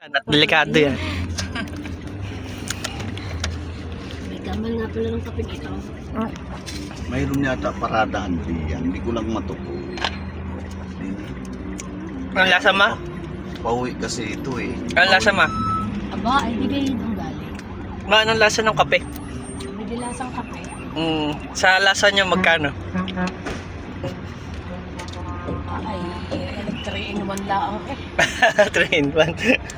Delikado yan. May gamal nga pala ng kape ito. Mayroon yata paradahan diyan. Hindi ko lang matuko. Ang lasa ma? Pauwi kasi ito eh. Ang lasa ma? Aba, ay di kayo doon galing. Ma, anong lasa ng kape? May dilasang kape. Sa lasa niya magkano? Ay, 3 in 1 lang eh. 3 in 1.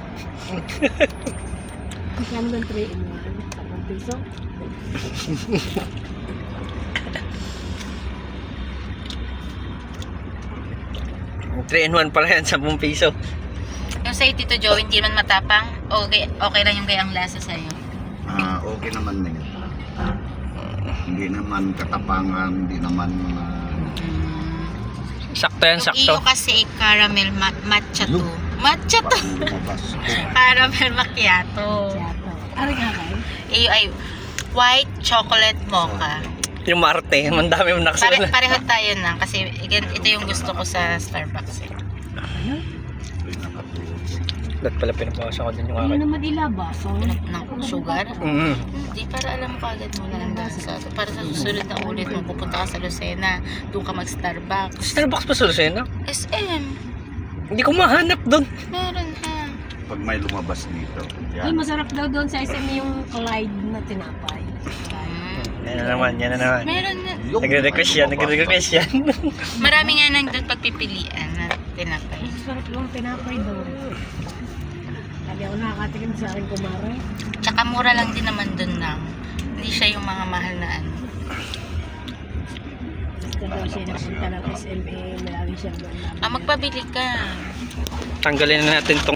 Magkano ba 3 in 1? 10 piso? Three in 1 pala yan, 10 piso. Yung sa'yo, Tito Joe, hindi man matapang, okay lang yung gayang lasa sa'yo. Okay naman na yun. Hindi naman katapangan, hindi naman Sakto yan, Yung sakto. iyo kasi caramel matcha to. Matcha to. lumabas. Caramel macchiato. Siyato. Ari nga kayo? Iyo ay white chocolate mocha. Yung Marte, mandami mo nakasulat. Pareho tayo na kasi ito yung gusto ko sa Starbucks. Dapat pala pinapasa ko din yung Ano akin. naman ilabas? Ng sugar? Mm. Hindi, para alam mo kagad mo lang lasa. Para sa susunod na ulit mo pupunta ka sa Lucena, doon ka mag-Starbucks. Starbucks pa sa Lucena? SM, Hindi ko mahanap doon. meron ha. Pag may lumabas dito. Ay, Yan. masarap daw doon sa SM yung Clyde na tinapay. Yan na naman, yan na naman. Meron na. Nagre-request yan, nagre-request yan. Marami nga nang doon pagpipilian na tinapay. Masarap yung tinapay doon. Lagi ako nakakatikim sa akin kumara. Tsaka mura lang din naman doon lang. Hindi siya yung mga mahal na ano. Gusto daw siya napunta ng SMA. Marami siya doon. Magpabili ka. Tanggalin na natin tong